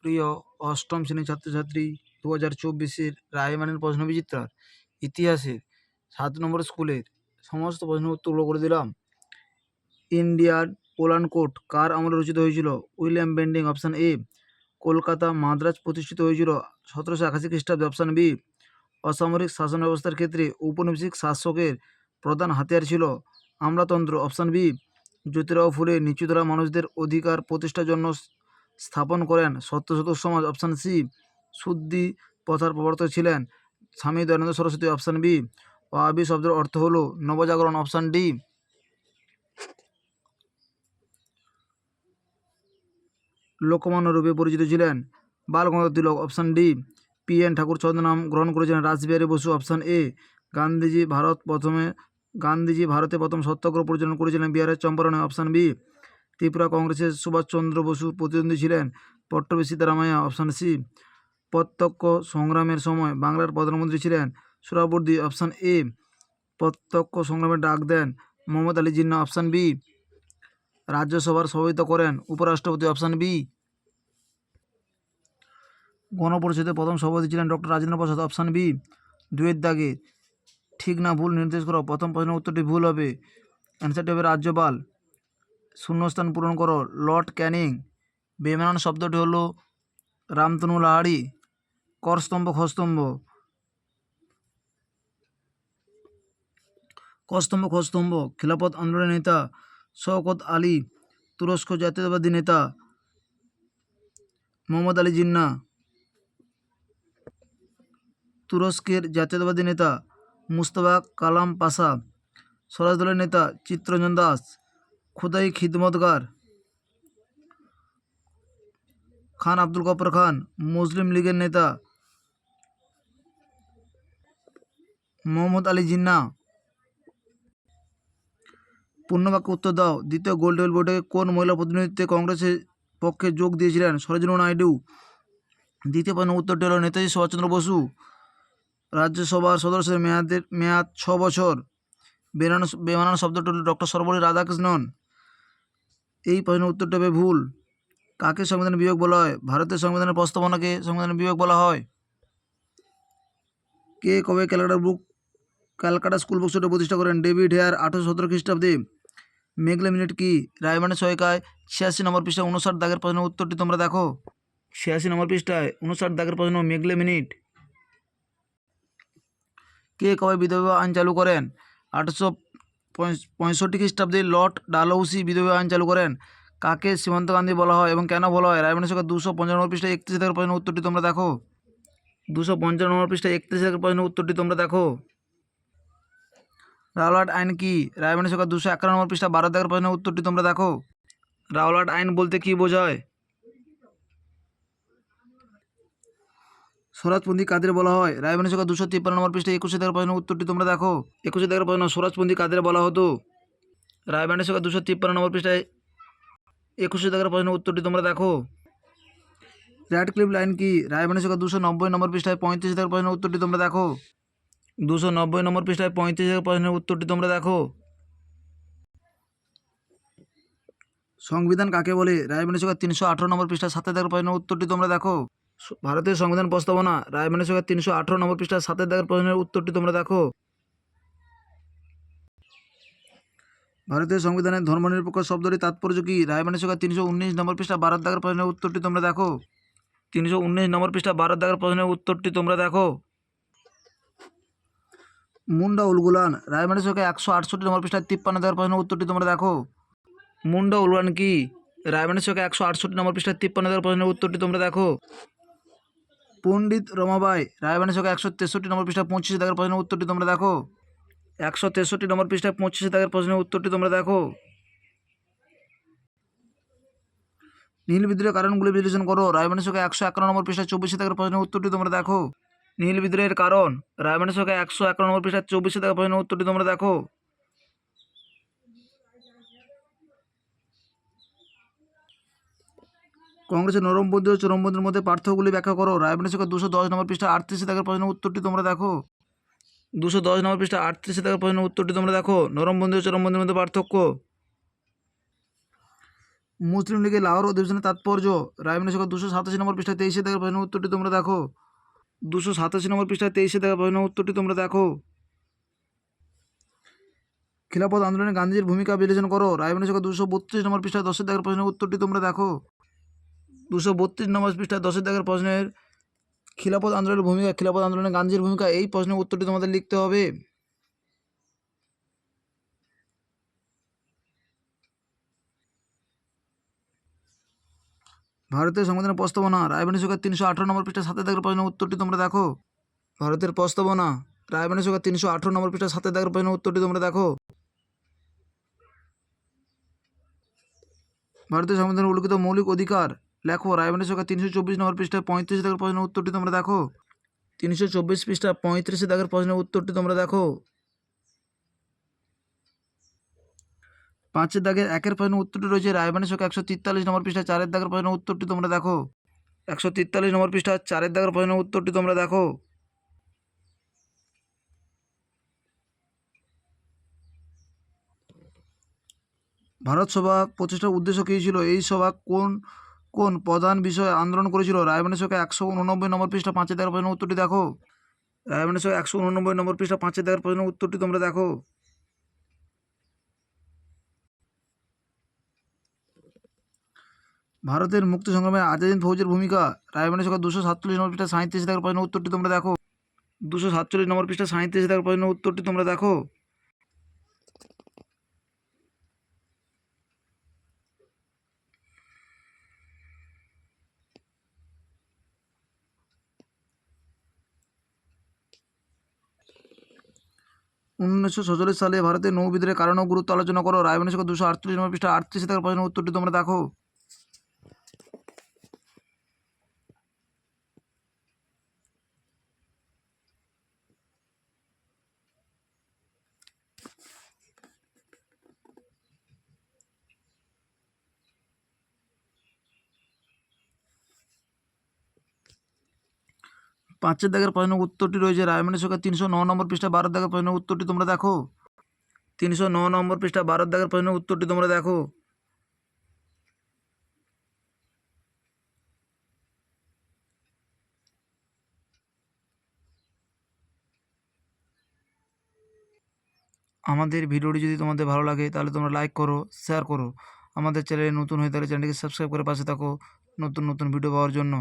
প্রিয় অষ্টম শ্রেণীর ছাত্রছাত্রী, 2024-এর রায়মানের প্রশ্ন বিচিত্রার ইতিহাসের 7 নম্বর স্কুলের সমস্ত প্রশ্নের উত্তরগুলো করে দিলাম। ইন্ডিয়ার পোল্যান্ড কোর্ট কার আমলে রচিত হয়েছিল? William Bentinck. Option A. Kolkata Madras প্রতিষ্ঠিত হয়েছিল 1781 খ্রিস্টাব্দে। Option B. অসামরিক শাসন ব্যবস্থার ক্ষেত্রে ঔপনিবেশিক শাসকের প্রধান হাতিয়ার ছিল আমলাতন্ত্র। Option B. জ্যোতিরাও ফুলে নিচুতলা মানুষদের অধিকার প্রতিষ্ঠার জন্য স্থাপন করেন সত্যশোধক সমাজ। Option C. শুদ্ধি প্রথার প্রবর্তক ছিলেন স্বামী দয়ানন্দ সরস্বতী। Option B. ওয়াহাবি শব্দের অর্থ হলো নবজাগরণ। Option D. লোকমান্য রূপে পরিচিত ছিলেন Balgangadhar Tilak. Option D. P N. Thakur ছদ্মনাম গ্রহণ করেছিলেন রাসবিহারী বসু। Option A. গান্ধীজি ভারতে প্রথম সত্যাগ্রহ পরিচালনা করেছিলেন বিহারের চম্পারণে। Option B. ত্রিপুরা কংগ্রেসের সুভাষচন্দ্র বসু প্রতিদ্বন্দ্বী ছিলেন পট্টবী সীতারামাইয়া। Option C. প্রত্যক্ষ সংগ্রামের সময় বাংলার প্রধানমন্ত্রী ছিলেন সোহরাবুর্দী। Option A. প্রত্যক্ষ সংগ্রামে ডাক দেন মোহাম্মদ আলী জিন্নাহ। Option B. রাজ্যসভার সভাপতিত্ব করেন উপরাষ্ট্রপতি। Option B. গণপরিষদের প্রথম সভাপতি ছিলেন doctor Rajendra Prasad. Option B. দুয়ের দাগে ঠিক না ভুল নির্দেশ করো। প্রথম প্রশ্নের উত্তরটি ভুল হবে, অ্যান্সারটি হবে রাজ্যপাল। শূন্যস্থান পূরণ করো। লর্ড ক্যানিং। বেমানান শব্দটি হলো রামতনু লাহারি। করস্তম্ভ খস্তম্ভ। কস্তম্ভ খস্তম্ভ খিলাফত আন্দোলনের নেতা শওকত আলী। তুরস্ক জাতীয়তাবাদী নেতা মোহাম্মদ আলী জিন্নাহ। তুরস্কের জাতীয়তাবাদী নেতা মুস্তাফা কালাম পাশা। স্বরাজ দলের নেতা চিত্তরঞ্জন দাস। খোদাই খিদমতগার খান আব্দুল গফর খান। মুসলিম লীগের নেতা মোহাম্মদ আলী জিন্নাহ। পূর্ণবাক্য উত্তর দাও। দ্বিতীয় গোলটেবিল বৈঠকে কোন মহিলা প্রতিনিধিত্বে কংগ্রেসের পক্ষে যোগ দিয়েছিলেন? সরোজিনী নাইডু। দ্বিতীয় প্রশ্নের উত্তরটি হল নেতাজি সুভাষচন্দ্র বসু। রাজ্যসভার সদস্যের মেয়াদ 6 বছর। বেমানান শব্দটি হল ডক্টর সর্বপল্লী রাধাকৃষ্ণন। এই প্রশ্নের উত্তরটি হবে ভুল। কাকে সংবিধানের বিভাগ বলা হয়? ভারতের সংবিধানের প্রস্তাবনাকে সংবিধানের বিভাগ বলা হয়। কে কবে ক্যালকাটা স্কুল বুক সোসাইটি প্রতিষ্ঠা করেন? ডেভিড হেয়ার 1817 খ্রিস্টাব্দে। মেঘলে মিনিট কি? রায়মানের সহায়িকায় 86 নম্বর পৃষ্ঠায় 59 দাগের প্রশ্নের উত্তরটি তোমরা দেখো। 86 নম্বর পৃষ্ঠায় 59 দাগের প্রশ্ন মেঘলে মিনিট। কে কবে বিধবা আইন চালু করেন? 1865 খ্রিস্টাব্দে লর্ড ডালহৌসি বিধবা আইন চালু করেন। কাকে সীমান্ত গান্ধী বলা হয় এবং কেন বলা হয়? রায়মানের সহায়িকা 255 নম্বর পৃষ্ঠায় 31 দাগের প্রশ্নের উত্তরটি তোমরা দেখো। 255 নম্বর পৃষ্ঠায় 31 দাগের প্রশ্নের উত্তরটি তোমরা দেখো। রাওলাট আইন কি? রায়মানের সহায়িকা 251 নম্বর পৃষ্ঠা 12 দাগের প্রশ্নের উত্তরটি তোমরা দেখো। রাওলাট আইন বলতে কি বোঝায়? স্বরাজপন্থী কাদের বলা হয়? রায়মানের সহায়িকা 253 নম্বর পৃষ্ঠায় 21 দাগের প্রশ্নের উত্তরটি তোমরা দেখো। 21 দাগের প্রশ্ন স্বরাজপন্থী কাদের বলা হতো? রায়মানের সহায়িকা 253 নম্বর পৃষ্ঠায় 21 দাগের প্রশ্নের উত্তরটি তোমরা দেখো। র্যাডক্লিফ লাইন কি? রায়মানের সহায়িকা 290 নম্বর পৃষ্ঠায় 35 দাগের প্রশ্নের উত্তরটি তোমরা দেখো। 290 নম্বর পৃষ্ঠায় 35 দাগের প্রশ্নের উত্তরটি তোমরা দেখো। সংবিধান কাকে বলে? রায়মানের সহায়িকা 318 নম্বর পৃষ্ঠায় 7 দাগের প্রশ্নের উত্তরটি তোমরা দেখো। ভারতীয় সংবিধান প্রস্তাবনা রায়মানের সহায়িকা 318 নম্বর পৃষ্ঠায় 7 দাগের প্রশ্নের উত্তরটি তোমরা দেখো। ভারতীয় সংবিধানের ধর্মনিরপেক্ষ শব্দটির তাৎপর্য কি? রায়মানের সহায়িকা 319 নম্বর পৃষ্ঠা 12 দাগের প্রশ্নের উত্তরটি তোমরা দেখো। 319 নম্বর পৃষ্ঠা 12 দাগের প্রশ্নের উত্তরটি তোমরা দেখো। মুন্ডা উলগুলান রায়মানের সহায়িকা 168 নম্বর পৃষ্ঠায় 53 দাগের প্রশ্নের উত্তরটি তোমরা দেখো। মুন্ডা উলগুলান কি? রায়মানের সহায়িকা 168 নম্বর পৃষ্ঠায় 53 দাগের প্রশ্নের উত্তরটি তোমরা দেখো। পণ্ডিত রমাবাই রায়মানের সহায়িকা 163 নম্বর পৃষ্ঠায় 25 দাগের প্রশ্নের উত্তরটি তোমরা দেখো। 163 নম্বর পৃষ্ঠায় 25 দাগের প্রশ্নের উত্তরটি তোমরা দেখো। নীল বিদ্রোহের কারণগুলি বিশ্লেষণ করো। রায়মানের সহায়িকা 151 নম্বর পৃষ্ঠায় 24 দাগের প্রশ্নের উত্তরটি তোমরা দেখো। নীল বিদ্রোহের কারণ রায়মানের সহায়িকা 151 নম্বর পৃষ্ঠায় 24 দাগের প্রশ্নের উত্তরটি তোমরা দেখো। কংগ্রেসের নরমপন্থী ও চরমপন্থীর মধ্যে পার্থক্যগুলি ব্যাখ্যা করো। রায়মানের সহায়িকা 210 নম্বর পৃষ্ঠায় 38 দাগের প্রশ্নের উত্তরটি তোমরা দেখো। 210 নম্বর পৃষ্ঠায় 38 দাগের প্রশ্নের উত্তরটি তোমরা দেখো। নরমপন্থী ও চরমপন্থীর মধ্যে পার্থক্য। মুসলিম লীগের লাহোর অধিবেশনের তাৎপর্য। রায়মানের সংখ্যা 287 নম্বর পৃষ্ঠায় 23 দাগের প্রশ্নের উত্তরটি তোমরা দেখো। 287 নম্বর পৃষ্ঠায় 23 দাগের প্রশ্নের উত্তরটি তোমরা দেখো। খিলাফত আন্দোলনে গান্ধীজির ভূমিকা বিশ্লেষণ করো। রায়মানের সংখ্যা 232 নম্বর পৃষ্ঠায় 10 দাগের প্রশ্নের উত্তরটি তোমরা দেখো। 232 নম্বর পৃষ্ঠায় 10 দাগের প্রশ্নের খিলাফত আন্দোলনের ভূমিকা, খিলাফত আন্দোলনে গান্ধীজির ভূমিকা, এই প্রশ্নের উত্তরটি তোমাদের লিখতে হবে। ভারতের সংবিধানের প্রস্তাবনা। রায়বাণী সংখ্যা 318 নম্বর পৃষ্ঠা 7 দাগের প্রশ্নের উত্তরটি তোমরা দেখো। ভারতের প্রস্তাবনা। রায়বাণী সংখ্যা 318 নম্বর পৃষ্ঠা 7 দাগের প্রশ্নের উত্তরটি তোমরা দেখো। ভারতীয় সংবিধানের উল্লিখিত মৌলিক অধিকার লেখো। রায়বাণী সংখ্যা 324 নম্বর পৃষ্ঠায় 35 দাগের প্রশ্নের উত্তরটি তোমরা দেখো। 324 পৃষ্ঠা 35 দাগের প্রশ্নের উত্তরটি তোমরা দেখো। 5 দাগের 1 প্রশ্নের উত্তরটি রয়েছে রায়বাণী সংখ্যা 143 নম্বর পৃষ্ঠায় 4 দাগের প্রশ্নের উত্তরটি তোমরা দেখো। 143 নম্বর পৃষ্ঠা 4 দাগের প্রশ্নের উত্তরটি তোমরা দেখো। ভারত সভা প্রতিষ্ঠার উদ্দেশ্য কী ছিল? এই সভা কোন কোন প্রধান বিষয়ে আন্দোলন করেছিল? রায়বাণী সংখ্যা 189 নম্বর পৃষ্ঠা 5 দাগের প্রশ্নের উত্তরটি দেখো। রায়বাণী সংখ্যা 189 নম্বর পৃষ্ঠা 5 দাগের প্রশ্নের উত্তরটি তোমরা দেখো। ভারতের মুক্তি সংগ্রামে আজাদ ফৌজের ভূমিকা। রায়বাণী সংখ্যা 247 নম্বর পৃষ্ঠা 37 দাগের প্রশ্নের উত্তরটি তোমরা দেখো। 247 নম্বর পৃষ্ঠা 37 দাগের প্রশ্নের উত্তরটি তোমরা দেখো। উনিশশো সালে ভারতের নৌ বিদ্রোহের কারণ ও গুরুত্ব আলোচনা করো। রায়বাণী সংখ্যা 248 নম্বর পৃষ্ঠা 38 দাগের প্রশ্নের উত্তরটি তোমরা দেখো। পাঁচের দাগের প্রশ্নের উত্তরটি রয়েছে রায়বাণী সংখ্যা 309 নম্বর পৃষ্ঠা 12 দাগের প্রশ্নের উত্তরটি তোমরা দেখো। 309 নম্বর পৃষ্ঠা 12 দাগের প্রশ্নের উত্তরটি তোমরা দেখো। আমাদের ভিডিওটি যদি তোমাদের ভালো লাগে তাহলে তোমরা লাইক করো, শেয়ার করো। আমাদের চ্যানেলে নতুন হয়ে তাহলে চ্যানেলটিকে সাবস্ক্রাইব করে পাশে থাকো নতুন নতুন ভিডিও পাওয়ার জন্য।